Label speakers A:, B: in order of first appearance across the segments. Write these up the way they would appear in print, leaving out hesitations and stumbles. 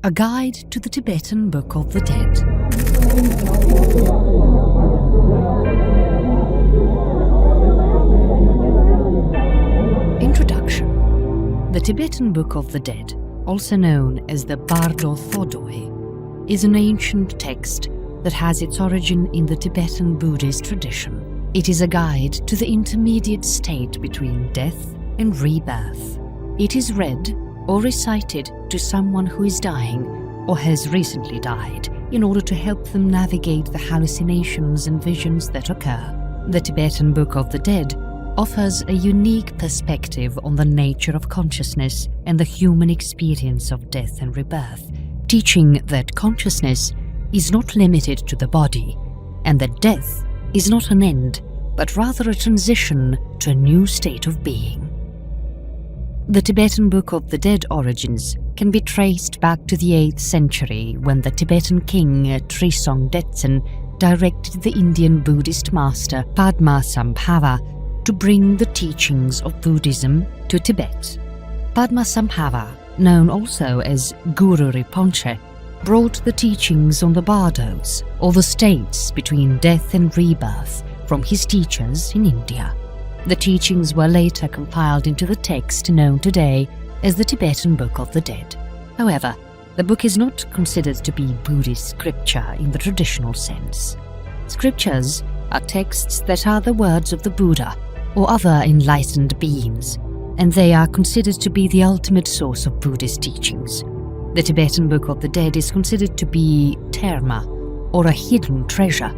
A: A Guide to the Tibetan Book of the Dead. Introduction. The Tibetan Book of the Dead, also known as the Bardo Thodoi, is an ancient text that has its origin in the Tibetan Buddhist tradition. It is a guide to the intermediate state between death and rebirth. It is read or recited to someone who is dying or has recently died in order to help them navigate the hallucinations and visions that occur. The Tibetan Book of the Dead offers a unique perspective on the nature of consciousness and the human experience of death and rebirth, teaching that consciousness is not limited to the body and that death is not an end, but rather a transition to a new state of being. The Tibetan Book of the Dead origins can be traced back to the 8th century when the Tibetan king Trisong Detsen directed the Indian Buddhist master Padmasambhava to bring the teachings of Buddhism to Tibet. Padmasambhava, known also as Guru Rinpoche, brought the teachings on the bardos, or the states between death and rebirth, from his teachers in India. The teachings were later compiled into the text known today as the Tibetan Book of the Dead. However, the book is not considered to be Buddhist scripture in the traditional sense. Scriptures are texts that are the words of the Buddha or other enlightened beings, and they are considered to be the ultimate source of Buddhist teachings. The Tibetan Book of the Dead is considered to be terma, or a hidden treasure.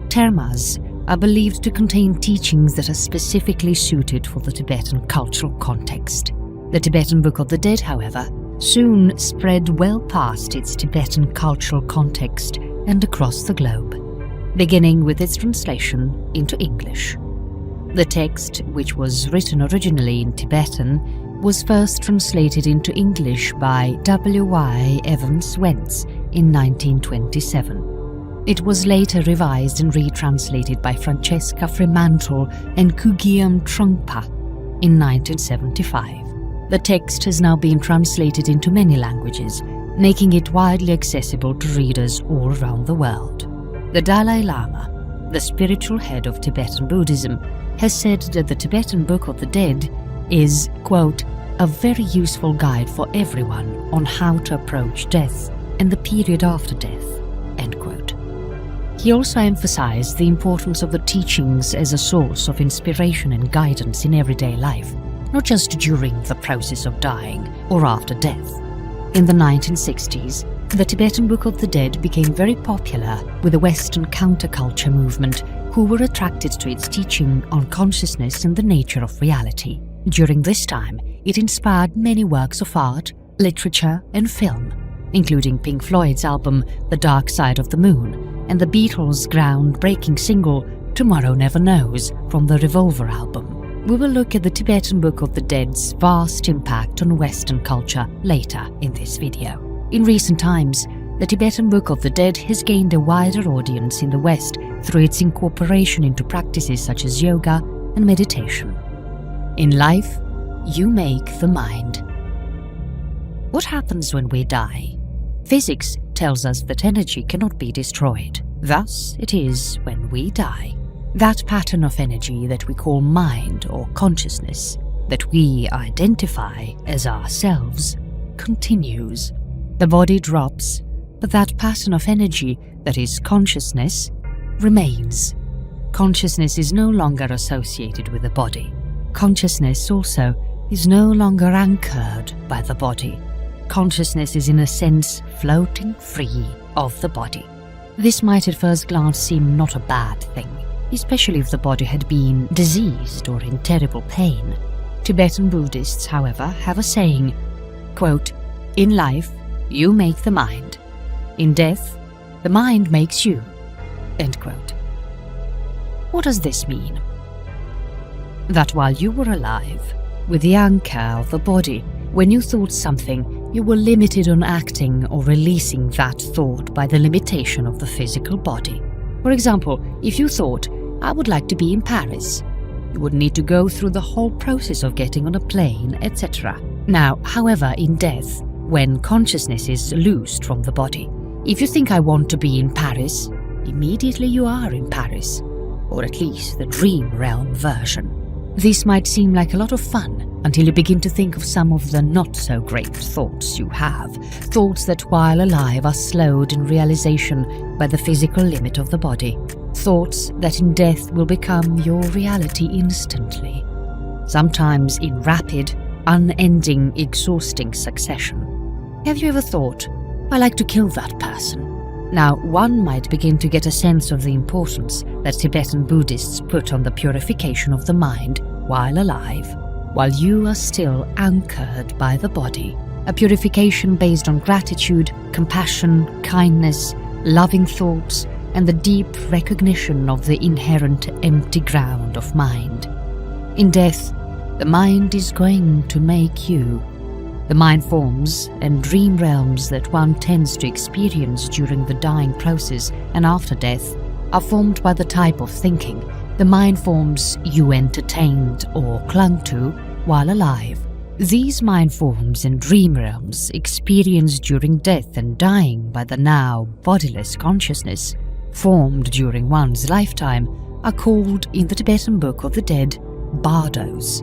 A: Termas are believed to contain teachings that are specifically suited for the Tibetan cultural context. The Tibetan Book of the Dead, however, soon spread well past its Tibetan cultural context and across the globe, beginning with its translation into English. The text, which was written originally in Tibetan, was first translated into English by W.Y. Evans Wentz in 1927. It was later revised and retranslated by Francesca Fremantle and Kugiam Trungpa in 1975. The text has now been translated into many languages, making it widely accessible to readers all around the world. The Dalai Lama, the spiritual head of Tibetan Buddhism, has said that the Tibetan Book of the Dead is, quote, a very useful guide for everyone on how to approach death and the period after death, end quote. He also emphasized the importance of the teachings as a source of inspiration and guidance in everyday life, not just during the process of dying or after death. In the 1960s, the Tibetan Book of the Dead became very popular with the Western counterculture movement, who were attracted to its teaching on consciousness and the nature of reality. During this time, it inspired many works of art, literature, and film, including Pink Floyd's album The Dark Side of the Moon and the Beatles' groundbreaking single Tomorrow Never Knows from the Revolver album. We will look at the Tibetan Book of the Dead's vast impact on Western culture later in this video. In recent times, the Tibetan Book of the Dead has gained a wider audience in the West through its incorporation into practices such as yoga and meditation. In life, you make the mind. What happens when we die? Physics tells us that energy cannot be destroyed. Thus, it is when we die. That pattern of energy that we call mind or consciousness, that we identify as ourselves, continues. The body drops, but that pattern of energy that is consciousness remains. Consciousness is no longer associated with the body. Consciousness also is no longer anchored by the body. Consciousness is in a sense floating free of the body. This might at first glance seem not a bad thing, especially if the body had been diseased or in terrible pain. Tibetan Buddhists, however, have a saying, quote, in life, you make the mind. In death, the mind makes you, end quote. What does this mean? That while you were alive, with the anchor of the body, when you thought something, you were limited on acting or releasing that thought by the limitation of the physical body. For example, if you thought, I would like to be in Paris, you would need to go through the whole process of getting on a plane, etc. Now, however, in death, when consciousness is loosed from the body. If you think I want to be in Paris, immediately you are in Paris, or at least the dream realm version. This might seem like a lot of fun until you begin to think of some of the not-so-great thoughts you have, thoughts that while alive are slowed in realization by the physical limit of the body, thoughts that in death will become your reality instantly, sometimes in rapid, unending, exhausting succession. Have you ever thought, I like to kill that person? Now, one might begin to get a sense of the importance that Tibetan Buddhists put on the purification of the mind while alive, while you are still anchored by the body. A purification based on gratitude, compassion, kindness, loving thoughts, and the deep recognition of the inherent empty ground of mind. In death, the mind is going to make you. The mind forms and dream realms that one tends to experience during the dying process and after death are formed by the type of thinking, the mind forms you entertained or clung to while alive. These mind forms and dream realms experienced during death and dying by the now bodiless consciousness, formed during one's lifetime, are called in the Tibetan Book of the Dead bardos.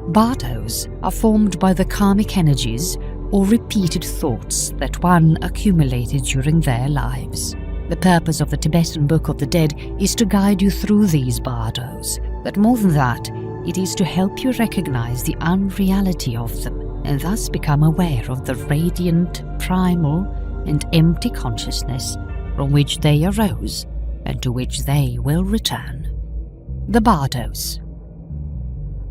A: Bardos are formed by the karmic energies or repeated thoughts that one accumulated during their lives. The purpose of the Tibetan Book of the Dead is to guide you through these bardos, but more than that, it is to help you recognize the unreality of them and thus become aware of the radiant, primal, and empty consciousness from which they arose and to which they will return. The bardos.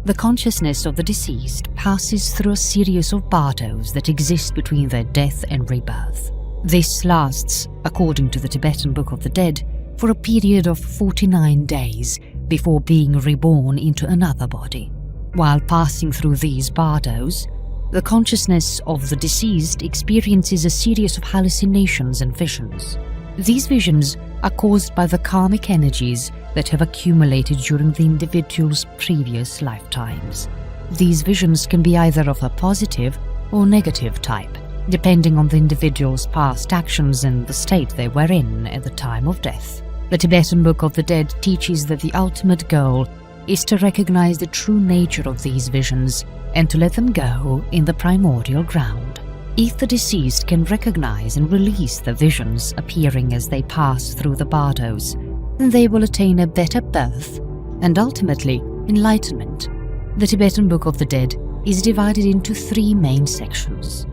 A: The consciousness of the deceased passes through a series of bardos that exist between their death and rebirth. This lasts, according to the Tibetan Book of the Dead, for a period of 49 days before being reborn into another body. While passing through these bardos, the consciousness of the deceased experiences a series of hallucinations and visions. These visions are caused by the karmic energies that have accumulated during the individual's previous lifetimes. These visions can be either of a positive or negative type, depending on the individual's past actions and the state they were in at the time of death. The Tibetan Book of the Dead teaches that the ultimate goal is to recognize the true nature of these visions and to let them go in the primordial ground. If the deceased can recognize and release the visions appearing as they pass through the bardos, then they will attain a better birth and ultimately enlightenment. The Tibetan Book of the Dead is divided into 3 main sections: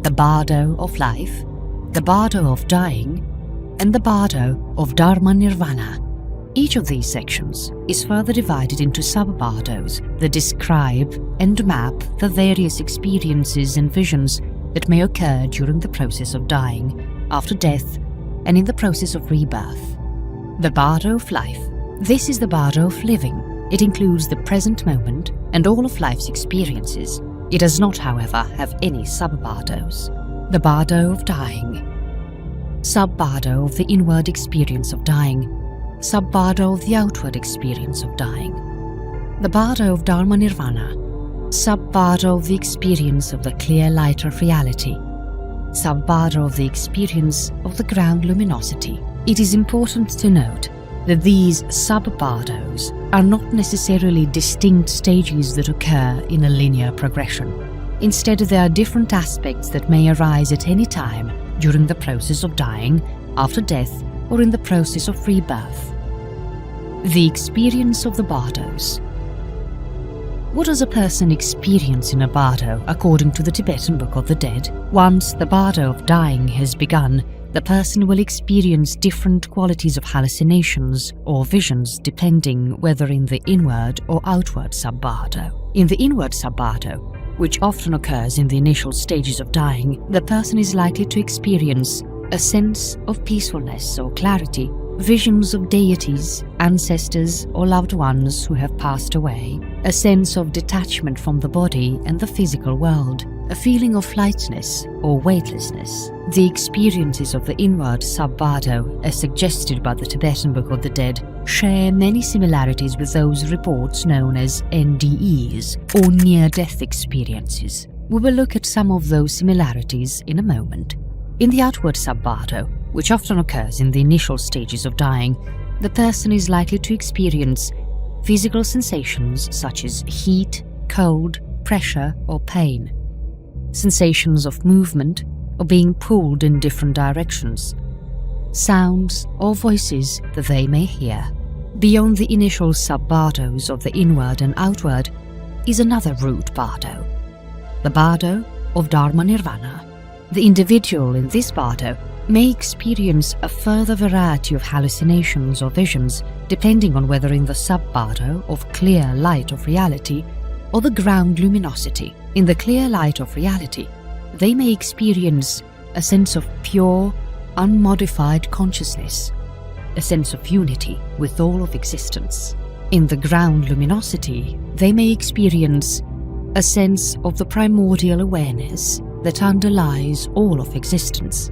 A: the bardo of life, the bardo of dying, and the bardo of Dharma Nirvana. Each of these sections is further divided into sub-bardos that describe and map the various experiences and visions that may occur during the process of dying, after death, and in the process of rebirth. The bardo of life. This is the bardo of living. It includes the present moment and all of life's experiences. It does not, however, have any sub-bardos. The bardo of dying. Sub-bardo of the inward experience of dying. Sub-bardo of the outward experience of dying. The bardo of Dharma Nirvana. Sub-bardo of the experience of the clear light of reality. Sub-bardo of the experience of the ground luminosity. It is important to note that these sub-bardos are not necessarily distinct stages that occur in a linear progression. Instead, there are different aspects that may arise at any time during the process of dying, after death, or in the process of rebirth. The experience of the bardos. What does a person experience in a bardo according to the Tibetan Book of the Dead? Once the bardo of dying has begun, the person will experience different qualities of hallucinations or visions depending whether in the inward or outward sub-bardo. In the inward sub-bardo, which often occurs in the initial stages of dying, the person is likely to experience a sense of peacefulness or clarity, visions of deities, ancestors, or loved ones who have passed away, a sense of detachment from the body and the physical world, a feeling of lightness or weightlessness. The experiences of the inward sub-bardo, as suggested by the Tibetan Book of the Dead, share many similarities with those reports known as NDEs, or near-death experiences. We will look at some of those similarities in a moment. In the outward sub-bardo, which often occurs in the initial stages of dying, the person is likely to experience physical sensations such as heat, cold, pressure, or pain, sensations of movement or being pulled in different directions, sounds or voices that they may hear. Beyond the initial sub-bardos of the inward and outward is another root bardo, the bardo of Dharma Nirvana. The individual in this bardo may experience a further variety of hallucinations or visions depending on whether in the sub-bardo of clear light of reality or the ground luminosity. In the clear light of reality, they may experience a sense of pure, unmodified consciousness, a sense of unity with all of existence. In the ground luminosity, they may experience a sense of the primordial awareness that underlies all of existence,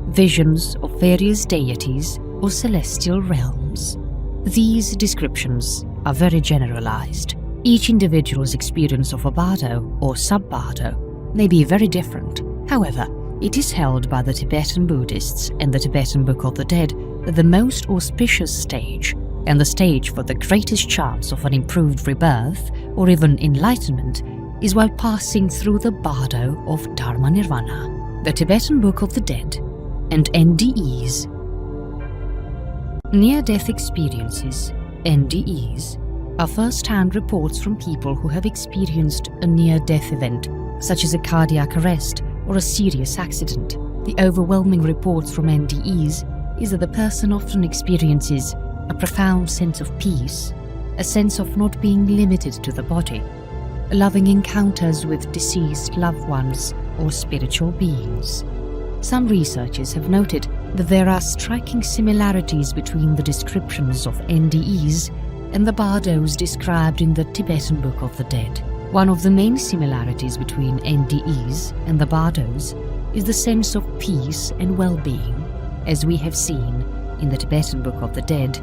A: visions of various deities or celestial realms. These descriptions are very generalized. Each individual's experience of a bardo or sub-bardo may be very different. However, it is held by the Tibetan Buddhists and the Tibetan Book of the Dead that the most auspicious stage, and the stage for the greatest chance of an improved rebirth or even enlightenment, is while passing through the bardo of Dharma Nirvana. The Tibetan Book of the Dead and NDEs. Near-death experiences, NDEs, are first-hand reports from people who have experienced a near-death event, such as a cardiac arrest or a serious accident. The overwhelming reports from NDEs is that the person often experiences a profound sense of peace, a sense of not being limited to the body, loving encounters with deceased loved ones or spiritual beings. Some researchers have noted that there are striking similarities between the descriptions of NDEs and the bardos described in the Tibetan Book of the Dead. One of the main similarities between NDEs and the bardos is the sense of peace and well-being, as we have seen in the Tibetan Book of the Dead.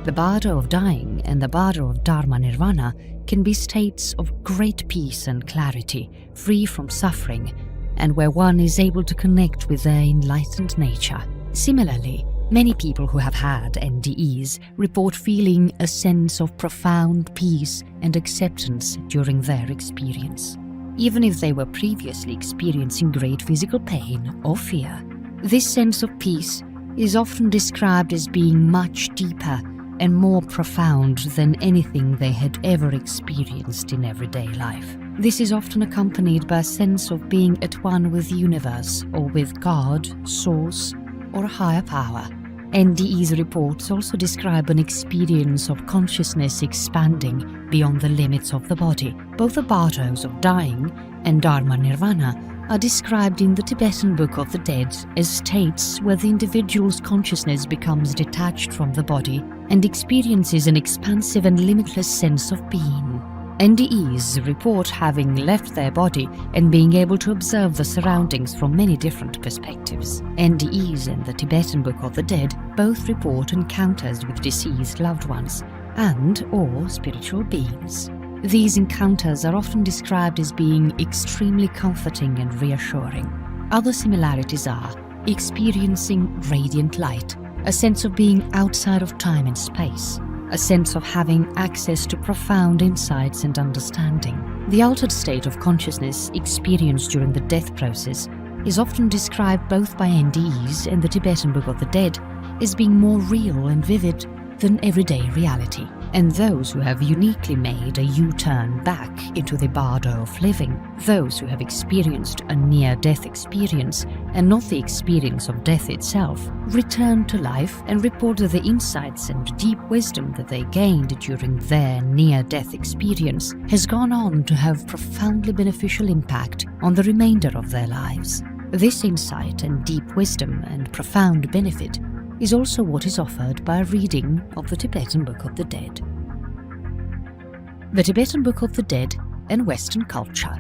A: The bardo of dying and the bardo of Dharma Nirvana can be states of great peace and clarity, free from suffering, and where one is able to connect with their enlightened nature. Similarly, many people who have had NDEs report feeling a sense of profound peace and acceptance during their experience, even if they were previously experiencing great physical pain or fear. This sense of peace is often described as being much deeper and more profound than anything they had ever experienced in everyday life. This is often accompanied by a sense of being at one with the universe or with God, Source, or a higher power. NDE's reports also describe an experience of consciousness expanding beyond the limits of the body. Both the bardos of dying and Dharma Nirvana are described in the Tibetan Book of the Dead as states where the individual's consciousness becomes detached from the body and experiences an expansive and limitless sense of being. NDEs report having left their body and being able to observe the surroundings from many different perspectives. NDEs and the Tibetan Book of the Dead both report encounters with deceased loved ones and/or spiritual beings. These encounters are often described as being extremely comforting and reassuring. Other similarities are experiencing radiant light, a sense of being outside of time and space, a sense of having access to profound insights and understanding. The altered state of consciousness experienced during the death process is often described both by NDEs and the Tibetan Book of the Dead as being more real and vivid than everyday reality. And those who have uniquely made a U-turn back into the bardo of living, those who have experienced a near-death experience and not the experience of death itself, return to life and report that the insights and deep wisdom that they gained during their near-death experience has gone on to have profoundly beneficial impact on the remainder of their lives. This insight and deep wisdom and profound benefit is also what is offered by a reading of the Tibetan Book of the Dead. The Tibetan Book of the Dead and Western culture.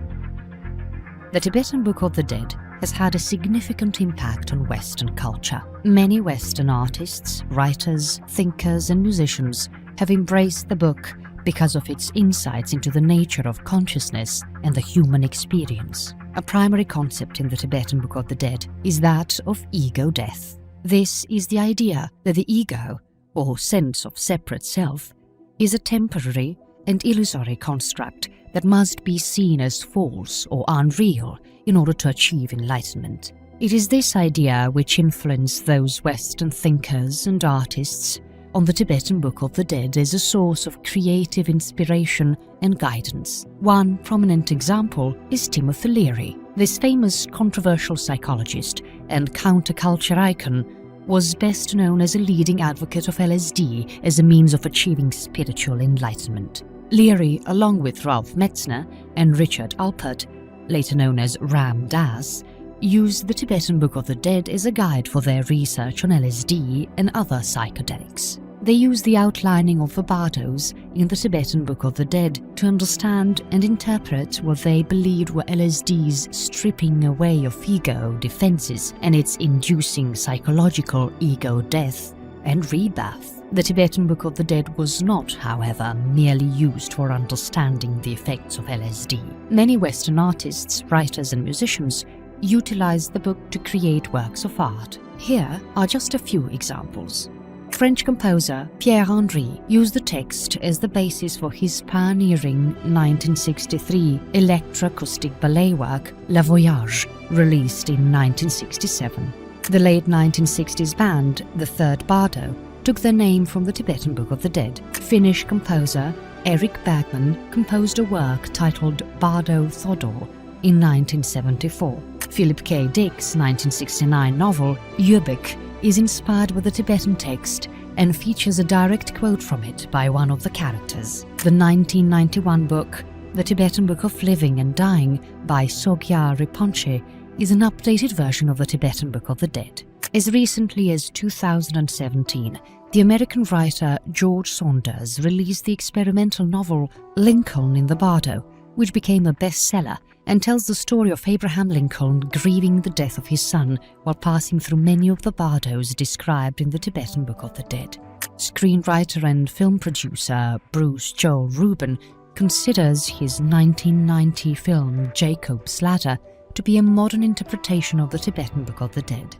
A: The Tibetan Book of the Dead has had a significant impact on Western culture. Many Western artists, writers, thinkers, and musicians have embraced the book because of its insights into the nature of consciousness and the human experience. A primary concept in the Tibetan Book of the Dead is that of ego death. This is the idea that the ego, or sense of separate self, is a temporary and illusory construct that must be seen as false or unreal in order to achieve enlightenment. It is this idea which influenced those Western thinkers and artists on the Tibetan Book of the Dead as a source of creative inspiration and guidance. One prominent example is Timothy Leary. This famous controversial psychologist and counterculture icon was best known as a leading advocate of LSD as a means of achieving spiritual enlightenment. Leary, along with Ralph Metzner and Richard Alpert, later known as Ram Dass, used the Tibetan Book of the Dead as a guide for their research on LSD and other psychedelics. They used the outlining of the bardos in the Tibetan Book of the Dead to understand and interpret what they believed were LSD's stripping away of ego defenses and its inducing psychological ego death and rebirth. The Tibetan Book of the Dead was not, however, merely used for understanding the effects of LSD. Many Western artists, writers and musicians utilized the book to create works of art. Here are just a few examples. French composer Pierre-Henri used the text as the basis for his pioneering 1963 electroacoustic ballet work La Voyage, released in 1967. The late 1960s band, the Third Bardo, took their name from the Tibetan Book of the Dead. Finnish composer Erik Bergman composed a work titled Bardo Thodor in 1974. Philip K. Dick's 1969 novel Yubik is inspired by the Tibetan text and features a direct quote from it by one of the characters. The 1991 book The Tibetan Book of Living and Dying by Sogyal Rinpoche is an updated version of the Tibetan Book of the Dead. As recently as 2017, the American writer George Saunders released the experimental novel Lincoln in the Bardo, which became a bestseller and tells the story of Abraham Lincoln grieving the death of his son while passing through many of the bardos described in the Tibetan Book of the Dead. Screenwriter and film producer Bruce Joel Rubin considers his 1990 film Jacob's Ladder to be a modern interpretation of the Tibetan Book of the Dead.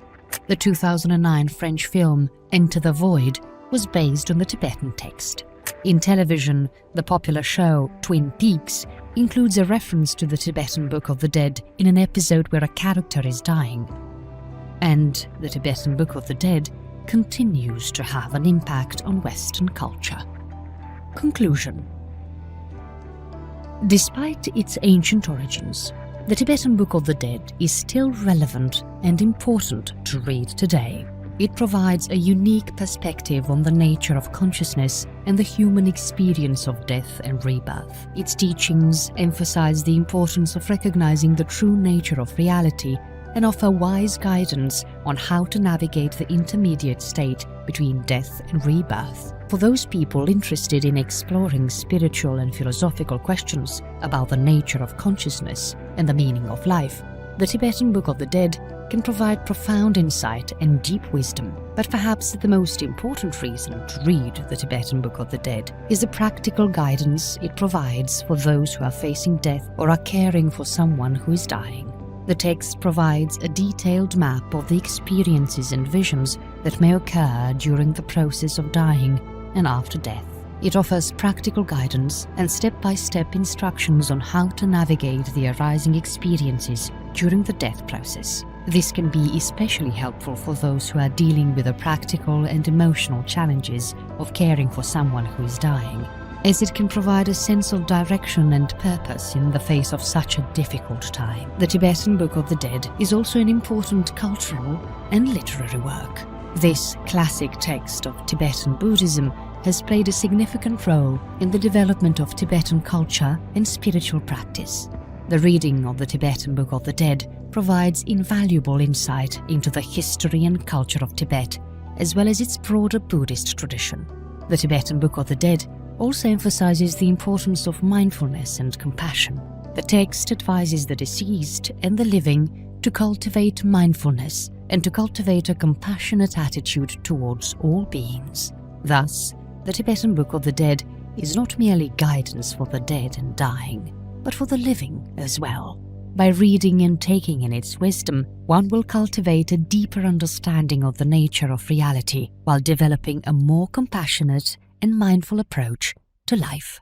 A: The 2009 French film Enter the Void was based on the Tibetan text. In television, the popular show Twin Peaks includes a reference to the Tibetan Book of the Dead in an episode where a character is dying. And the Tibetan Book of the Dead continues to have an impact on Western culture. Conclusion. Despite its ancient origins, the Tibetan Book of the Dead is still relevant and important to read today. It provides a unique perspective on the nature of consciousness and the human experience of death and rebirth. Its teachings emphasize the importance of recognizing the true nature of reality and offer wise guidance on how to navigate the intermediate state between death and rebirth. For those people interested in exploring spiritual and philosophical questions about the nature of consciousness and the meaning of life, the Tibetan Book of the Dead can provide profound insight and deep wisdom. But perhaps the most important reason to read the Tibetan Book of the Dead is the practical guidance it provides for those who are facing death or are caring for someone who is dying. The text provides a detailed map of the experiences and visions that may occur during the process of dying and after death. It offers practical guidance and step-by-step instructions on how to navigate the arising experiences during the death process. This can be especially helpful for those who are dealing with the practical and emotional challenges of caring for someone who is dying, as it can provide a sense of direction and purpose in the face of such a difficult time. The Tibetan Book of the Dead is also an important cultural and literary work. This classic text of Tibetan Buddhism has played a significant role in the development of Tibetan culture and spiritual practice. The reading of the Tibetan Book of the Dead provides invaluable insight into the history and culture of Tibet, as well as its broader Buddhist tradition. The Tibetan Book of the Dead also emphasizes the importance of mindfulness and compassion. The text advises the deceased and the living to cultivate mindfulness and to cultivate a compassionate attitude towards all beings. Thus, the Tibetan Book of the Dead is not merely guidance for the dead and dying, but for the living as well. By reading and taking in its wisdom, one will cultivate a deeper understanding of the nature of reality while developing a more compassionate and mindful approach to life.